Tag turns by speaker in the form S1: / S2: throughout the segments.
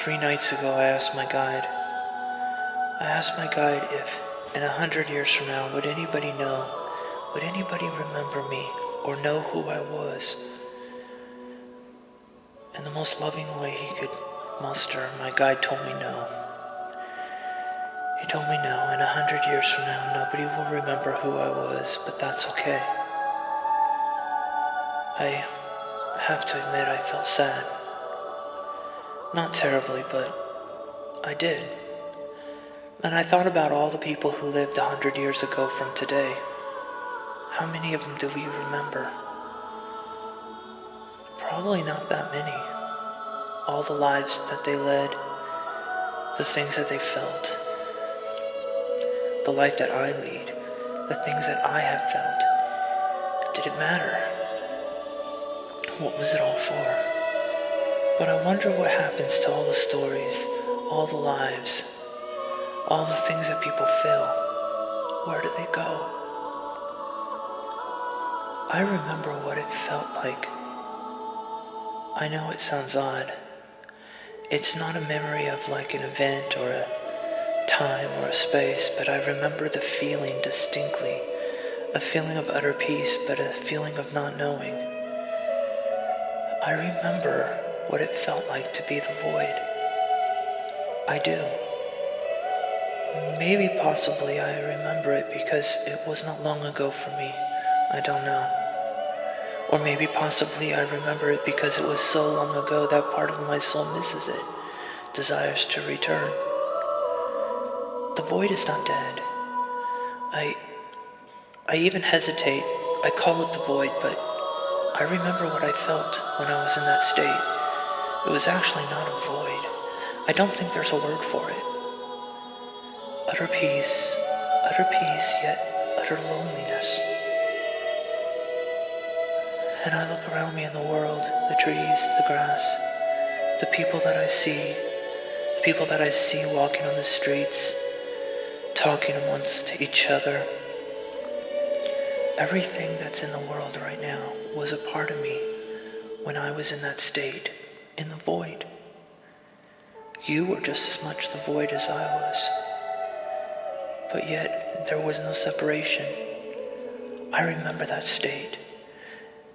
S1: 3 nights ago, I asked my guide if in 100 years from now, would anybody remember me or know who I was? In the most loving way he could muster, my guide told me no. He told me no, in 100 years from now, nobody will remember who I was, but that's okay. I have to admit I felt sad. Not terribly, but I did. And I thought about all the people who lived 100 years ago from today. How many of them do we remember? Probably not that many. All the lives that they led, the things that they felt, the life that I lead, the things that I have felt. Did it matter? What was it all for? But I wonder what happens to all the stories, all the lives, all the things that people feel. Where do they go? I remember what it felt like. I know it sounds odd. It's not a memory of like an event or a time or a space, but I remember the feeling distinctly. A feeling of utter peace, but a feeling of not knowing. I remember what it felt like to be the void. I do. Maybe possibly I remember it because it was not long ago for me. I don't know. Or maybe possibly I remember it because it was so long ago that part of my soul misses it, desires to return. The void is not dead. I even hesitate. I call it the void, but I remember what I felt when I was in that state. It was actually not a void. I don't think there's a word for it. Utter peace, yet utter loneliness. And I look around me in the world, the trees, the grass, the people that I see walking on the streets, talking amongst each other. Everything that's in the world right now was a part of me when I was in that state, in the void. You were just as much the void as I was. But yet, there was no separation. I remember that state.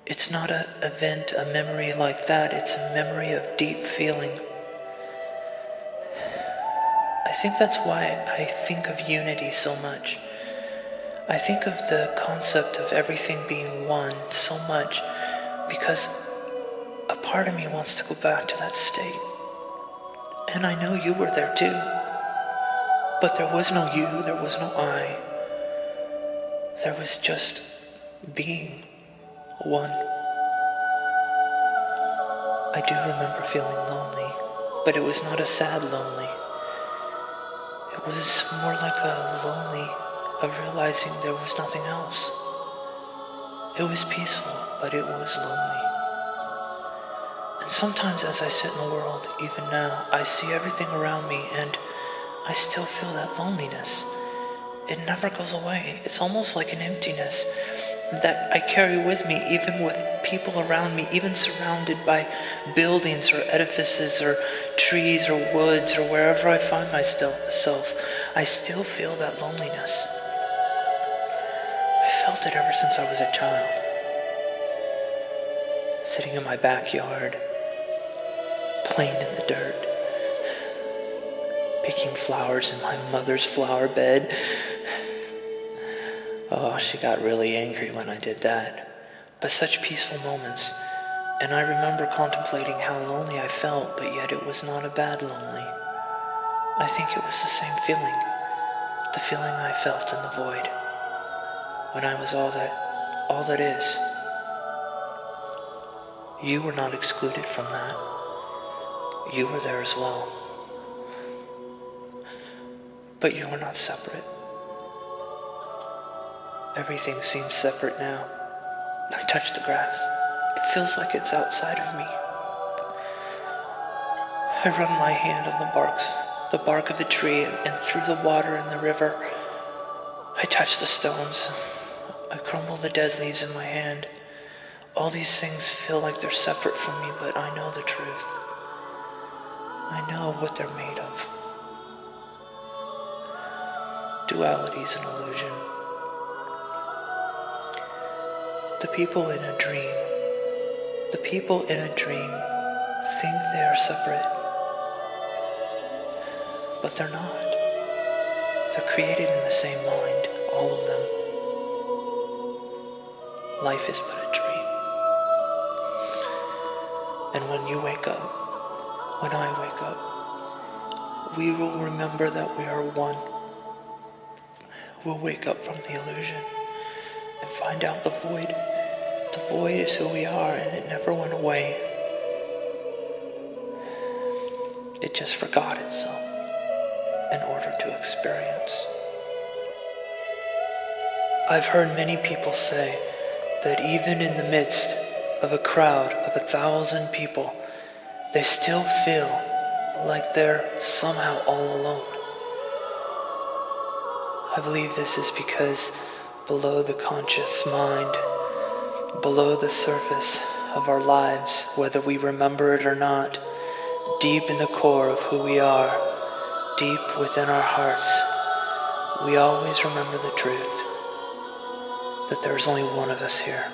S1: It's not an event, a memory like that. It's a memory of deep feeling. I think that's why I think of unity so much. I think of the concept of everything being one so much because a part of me wants to go back to that state. And I know you were there too. But there was no you, there was no I. There was just being one. I do remember feeling lonely, but it was not a sad lonely. It was more like a lonely of realizing there was nothing else. It was peaceful, but it was lonely. And sometimes as I sit in the world, even now, I see everything around me and I still feel that loneliness. It never goes away. It's almost like an emptiness that I carry with me, even with people around me, even surrounded by buildings or edifices or trees or woods or wherever I find myself. I still feel that loneliness. I felt it ever since I was a child. Sitting in my backyard, playing in the dirt, picking flowers in my mother's flower bed. Oh, she got really angry when I did that. But such peaceful moments. And I remember contemplating how lonely I felt, but yet it was not a bad lonely. I think it was the same feeling. The feeling I felt in the void. When I was all that is. You were not excluded from that. You were there as well. But you are not separate. Everything seems separate now. I touch the grass. It feels like it's outside of me. I run my hand on the bark of the tree and through the water in the river. I touch the stones. I crumble the dead leaves in my hand. All these things feel like they're separate from me, but I know the truth. I know what they're made of. Duality is an illusion. The people in a dream think they are separate, but they're not. They're created in the same mind, all of them. Life is but a dream. And when you wake up, when I wake up, we will remember that we are one. We'll wake up from the illusion and find out the void. The void is who we are, and it never went away. It just forgot itself in order to experience. I've heard many people say that even in the midst of a crowd of 1,000 people, they still feel like they're somehow all alone. I believe this is because below the conscious mind, below the surface of our lives, whether we remember it or not, deep in the core of who we are, deep within our hearts, we always remember the truth that there is only one of us here.